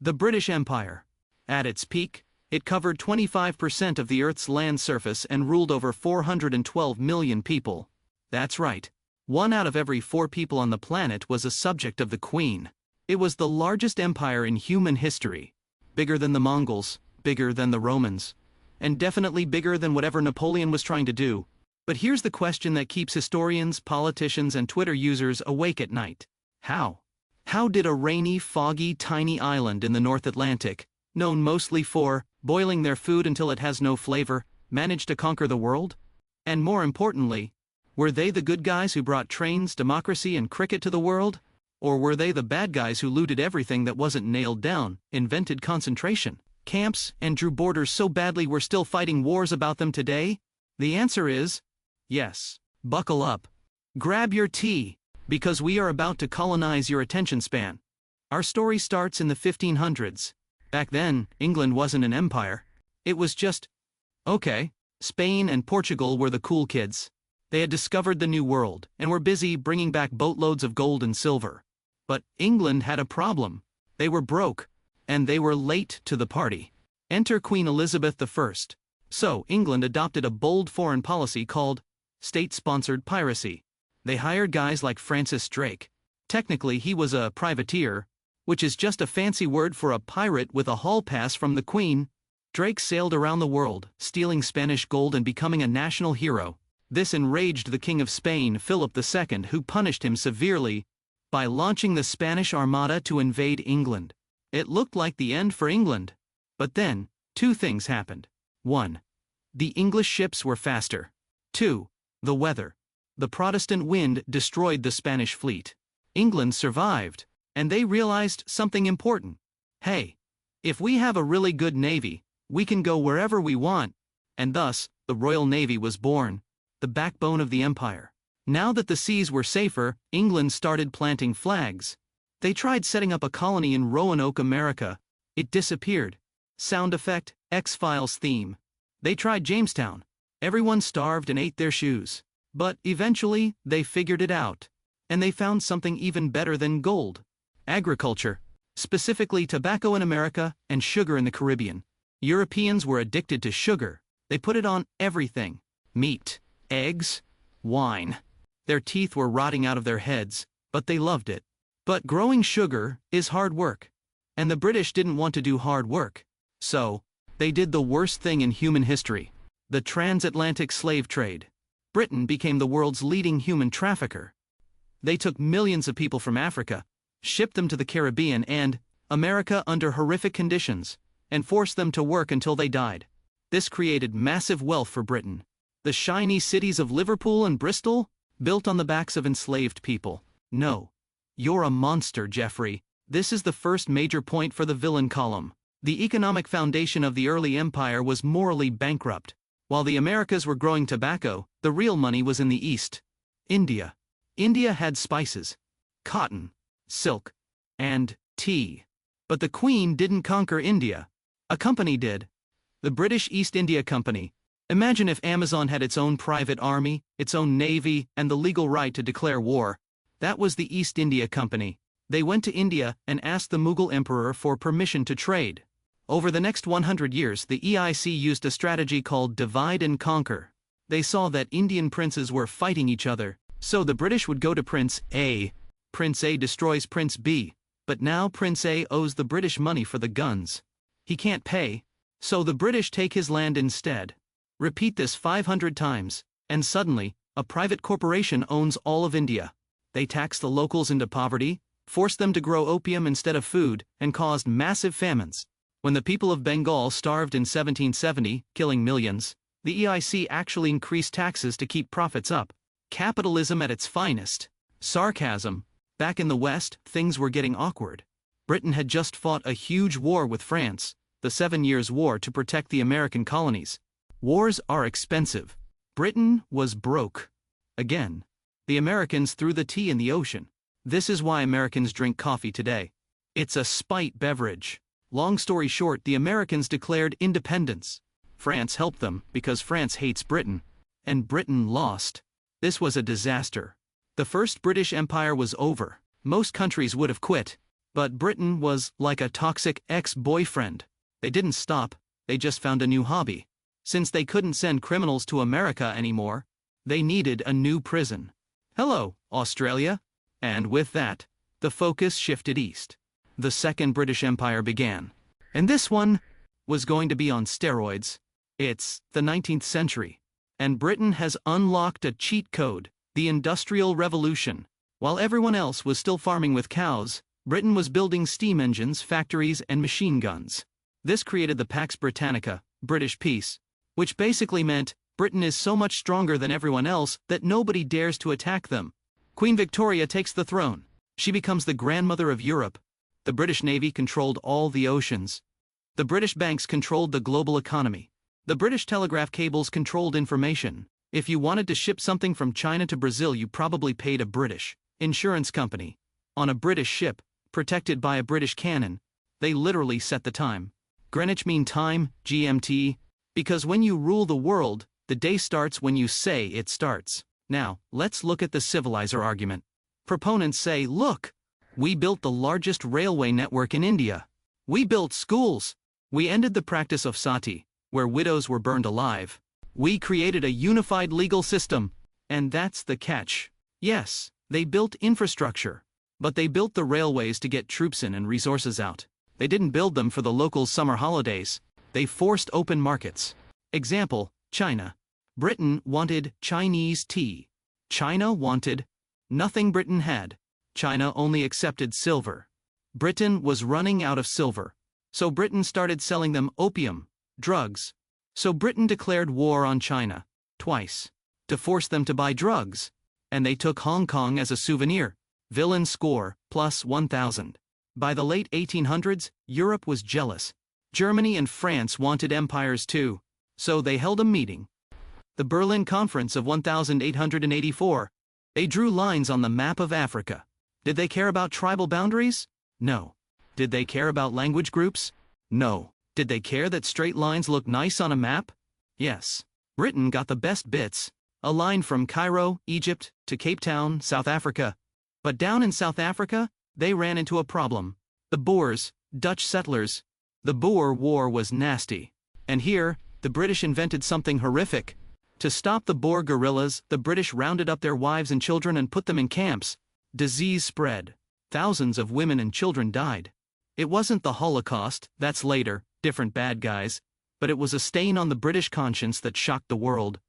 The British Empire. At its peak, it covered 25% of the Earth's land surface and ruled over 412 million people. That's right. 1 out of every 4 people on the planet was a subject of the Queen. It was the largest empire in human history. Bigger than the Mongols, bigger than the Romans, and definitely bigger than whatever Napoleon was trying to do. But here's the question that keeps historians, politicians, and Twitter users awake at night. How? How did a rainy, foggy, tiny island in the North Atlantic, known mostly for boiling their food until it has no flavor, manage to conquer the world? And more importantly, were they the good guys who brought trains, democracy, and cricket to the world? Or were they the bad guys who looted everything that wasn't nailed down, invented concentration camps, and drew borders so badly we're still fighting wars about them today? The answer is yes. Buckle up. Grab your tea, because we are about to colonize your attention span. Our story starts in the 1500s. Back then, England wasn't an empire. It was just, okay, Spain and Portugal were the cool kids. They had discovered the New World, and were busy bringing back boatloads of gold and silver. But England had a problem. They were broke, and they were late to the party. Enter Queen Elizabeth I. So, England adopted a bold foreign policy called state-sponsored piracy. They hired guys like Francis Drake. Technically, he was a privateer, which is just a fancy word for a pirate with a hall pass from the Queen. Drake sailed around the world, stealing Spanish gold and becoming a national hero. This enraged the King of Spain, Philip II, who punished him severely by launching the Spanish Armada to invade England. It looked like the end for England. But then, 2 things happened. 1. The English ships were faster. 2. The weather. The Protestant wind destroyed the Spanish fleet. England survived, and they realized something important. Hey, if we have a really good navy, we can go wherever we want. And thus, the Royal Navy was born, the backbone of the empire. Now that the seas were safer, England started planting flags. They tried setting up a colony in Roanoke, America. It disappeared. Sound effect, X-Files theme. They tried Jamestown. Everyone starved and ate their shoes. But eventually, they figured it out. And they found something even better than gold. Agriculture. Specifically tobacco in America and sugar in the Caribbean. Europeans were addicted to sugar. They put it on everything. Meat, eggs, wine. Their teeth were rotting out of their heads, but they loved it. But growing sugar is hard work. And the British didn't want to do hard work. So, they did the worst thing in human history. The transatlantic slave trade. Britain became the world's leading human trafficker. They took millions of people from Africa, shipped them to the Caribbean and America under horrific conditions, and forced them to work until they died. This created massive wealth for Britain. The shiny cities of Liverpool and Bristol, built on the backs of enslaved people. No. You're a monster, Jeffrey. This is the first major point for the villain column. The economic foundation of the early empire was morally bankrupt. While the Americas were growing tobacco, the real money was in the East. India. India had spices, cotton, silk, and tea. But the Queen didn't conquer India. A company did. The British East India Company. Imagine if Amazon had its own private army, its own navy, and the legal right to declare war. That was the East India Company. They went to India and asked the Mughal emperor for permission to trade. Over the next 100 years, the EIC used a strategy called divide and conquer. They saw that Indian princes were fighting each other, so the British would go to Prince A. Prince A destroys Prince B, but now Prince A owes the British money for the guns. He can't pay, so the British take his land instead. Repeat this 500 times, and suddenly, a private corporation owns all of India. They taxed the locals into poverty, forced them to grow opium instead of food, and caused massive famines. When the people of Bengal starved in 1770, killing millions, the EIC actually increased taxes to keep profits up. Capitalism at its finest. Sarcasm. Back in the West, things were getting awkward. Britain had just fought a huge war with France, the 7 Years' War, to protect the American colonies. Wars are expensive. Britain was broke. Again. The Americans threw the tea in the ocean. This is why Americans drink coffee today. It's a spite beverage. Long story short, the Americans declared independence. France helped them because France hates Britain. And Britain lost. This was a disaster. The First British Empire was over. Most countries would have quit. But Britain was like a toxic ex-boyfriend. They didn't stop, they just found a new hobby. Since they couldn't send criminals to America anymore, they needed a new prison. Hello, Australia. And with that, the focus shifted east. The Second British Empire began. And this one was going to be on steroids. It's the 19th century. And Britain has unlocked a cheat code, the Industrial Revolution. While everyone else was still farming with cows, Britain was building steam engines, factories, and machine guns. This created the Pax Britannica, British peace, which basically meant Britain is so much stronger than everyone else that nobody dares to attack them. Queen Victoria takes the throne. She becomes the grandmother of Europe. The British Navy controlled all the oceans. The British banks controlled the global economy. The British telegraph cables controlled information. If you wanted to ship something from China to Brazil, you probably paid a British insurance company. On a British ship, protected by a British cannon, they literally set the time. Greenwich Mean Time, GMT, because when you rule the world, the day starts when you say it starts. Now, let's look at the civilizer argument. Proponents say, look, we built the largest railway network in India. We built schools. We ended the practice of sati, where widows were burned alive. We created a unified legal system. And that's the catch. Yes, they built infrastructure. But they built the railways to get troops in and resources out. They didn't build them for the local summer holidays. They forced open markets. Example, China. Britain wanted Chinese tea. China wanted nothing. Britain had. China only accepted silver. Britain was running out of silver. So Britain started selling them opium, drugs. So Britain declared war on China, twice, to force them to buy drugs. And they took Hong Kong as a souvenir. Villain score, plus 1,000. By the late 1800s, Europe was jealous. Germany and France wanted empires too. So they held a meeting. The Berlin Conference of 1884. They drew lines on the map of Africa. Did they care about tribal boundaries? No. Did they care about language groups? No. Did they care that straight lines look nice on a map? Yes. Britain got the best bits. A line from Cairo, Egypt, to Cape Town, South Africa. But down in South Africa, they ran into a problem. The Boers, Dutch settlers. The Boer War was nasty. And here, the British invented something horrific. To stop the Boer guerrillas, the British rounded up their wives and children and put them in camps. Disease spread. Thousands of women and children died. It wasn't the Holocaust, that's later, different bad guys, but it was a stain on the British conscience that shocked the world.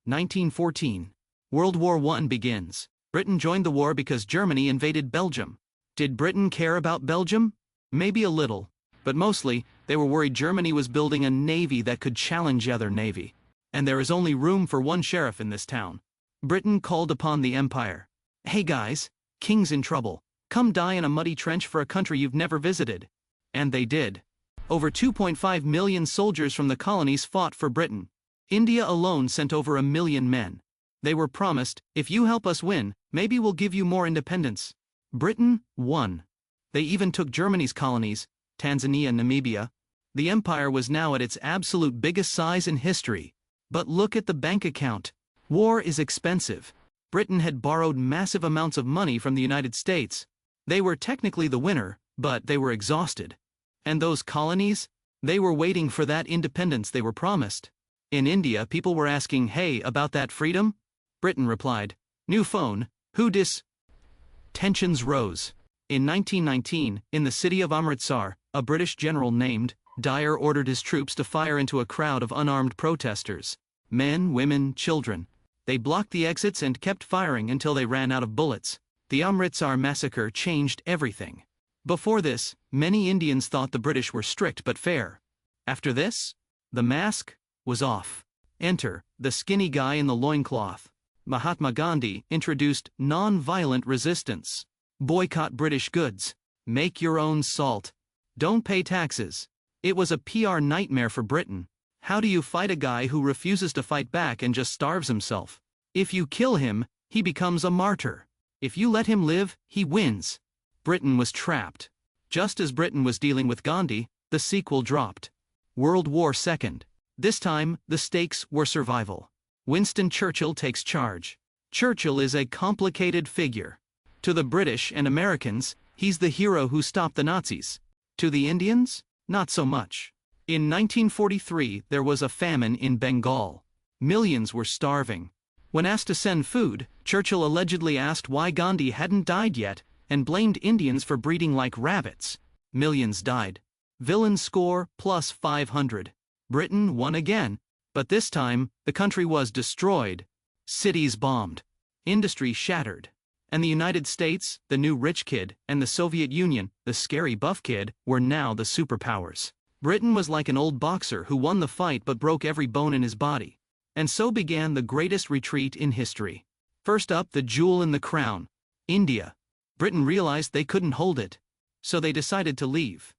1914. World War I begins. Britain joined the war because Germany invaded Belgium. Did Britain care about Belgium? Maybe a little, but mostly, they were worried Germany was building a navy that could challenge other navy. And there is only room for one sheriff in this town. Britain called upon the Empire. Hey guys, king's in trouble. Come die in a muddy trench for a country you've never visited. And they did. Over 2.5 million soldiers from the colonies fought for Britain. India alone sent over 1 million men. They were promised, if you help us win, maybe we'll give you more independence. Britain won. They even took Germany's colonies, Tanzania and Namibia. The empire was now at its absolute biggest size in history. But look at the bank account. War is expensive. Britain had borrowed massive amounts of money from the United States. They were technically the winner, but they were exhausted. And those colonies? They were waiting for that independence they were promised. In India, people were asking, hey, about that freedom? Britain replied, new phone, who dis? Tensions rose. In 1919, in the city of Amritsar, a British general named Dyer ordered his troops to fire into a crowd of unarmed protesters. Men, women, children. They blocked the exits and kept firing until they ran out of bullets. The Amritsar Massacre changed everything. Before this, many Indians thought the British were strict but fair. After this, the mask was off. Enter the skinny guy in the loincloth. Mahatma Gandhi introduced non-violent resistance. Boycott British goods. Make your own salt. Don't pay taxes. It was a PR nightmare for Britain. How do you fight a guy who refuses to fight back and just starves himself? If you kill him, he becomes a martyr. If you let him live, he wins. Britain was trapped. Just as Britain was dealing with Gandhi, the sequel dropped. World War II. This time, the stakes were survival. Winston Churchill takes charge. Churchill is a complicated figure. To the British and Americans, He's the hero who stopped the Nazis. To the Indians? Not so much. In 1943, there was a famine in Bengal. Millions were starving. When asked to send food, Churchill allegedly asked why Gandhi hadn't died yet and blamed Indians for breeding like rabbits. Millions died. Villain score plus 500. Britain won again, but this time, the country was destroyed. Cities bombed. Industry shattered. And the United States, the new rich kid, and the Soviet Union, the scary buff kid, were now the superpowers. Britain was like an old boxer who won the fight but broke every bone in his body. And so began the greatest retreat in history. First up, the jewel in the crown, India. Britain realized they couldn't hold it. So they decided to leave.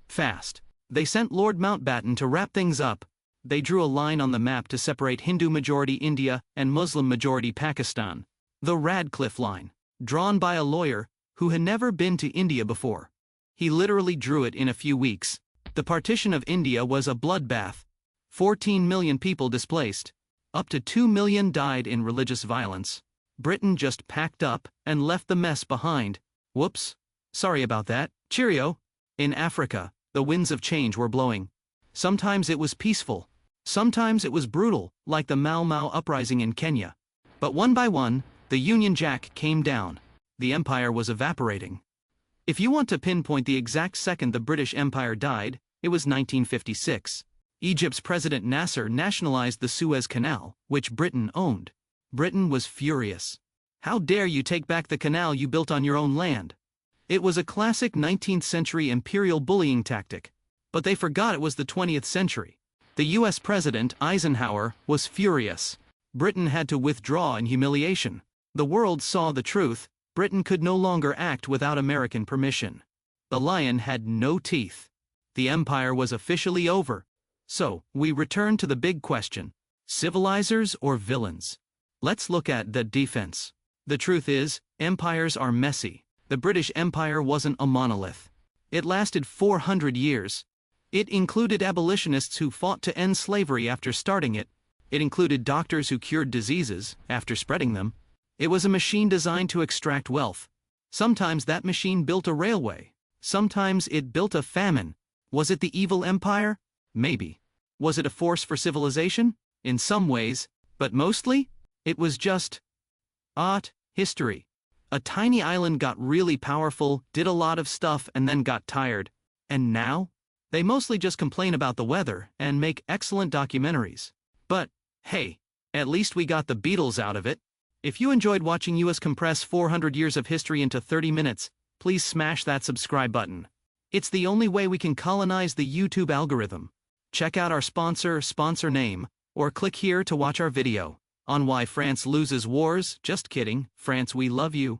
Fast. They sent Lord Mountbatten to wrap things up. They drew a line on the map to separate Hindu-majority India and Muslim-majority Pakistan. The Radcliffe Line, drawn by a lawyer who had never been to India before. He literally drew it in a few weeks. The partition of India was a bloodbath. 14 million people displaced. Up to 2 million died in religious violence. Britain just packed up and left the mess behind. Whoops. Sorry about that. Cheerio. In Africa, the winds of change were blowing. Sometimes it was peaceful. Sometimes it was brutal, like the Mau Mau uprising in Kenya. But one by one, the Union Jack came down. The empire was evaporating. If you want to pinpoint the exact second the British Empire died, it was 1956. Egypt's President Nasser nationalized the Suez Canal, which Britain owned. Britain was furious. How dare you take back the canal you built on your own land? It was a classic 19th century imperial bullying tactic. But they forgot it was the 20th century. The US President, Eisenhower, was furious. Britain had to withdraw in humiliation. The world saw the truth. Britain could no longer act without American permission. The lion had no teeth. The empire was officially over. So, we return to the big question. Civilizers or villains? Let's look at the defense. The truth is, empires are messy. The British Empire wasn't a monolith. It lasted 400 years. It included abolitionists who fought to end slavery after starting it. It included doctors who cured diseases after spreading them. It was a machine designed to extract wealth. Sometimes that machine built a railway. Sometimes it built a famine. Was it the evil empire? Maybe. Was it a force for civilization? In some ways, but mostly, it was just history. A tiny island got really powerful, did a lot of stuff, and then got tired. And now? They mostly just complain about the weather and make excellent documentaries. But, hey, at least we got the Beatles out of it. If you enjoyed watching us compress 400 years of history into 30 minutes, please smash that subscribe button. It's the only way we can colonize the YouTube algorithm. Check out our sponsor name, or click here to watch our video on why France loses wars. Just kidding, France, we love you.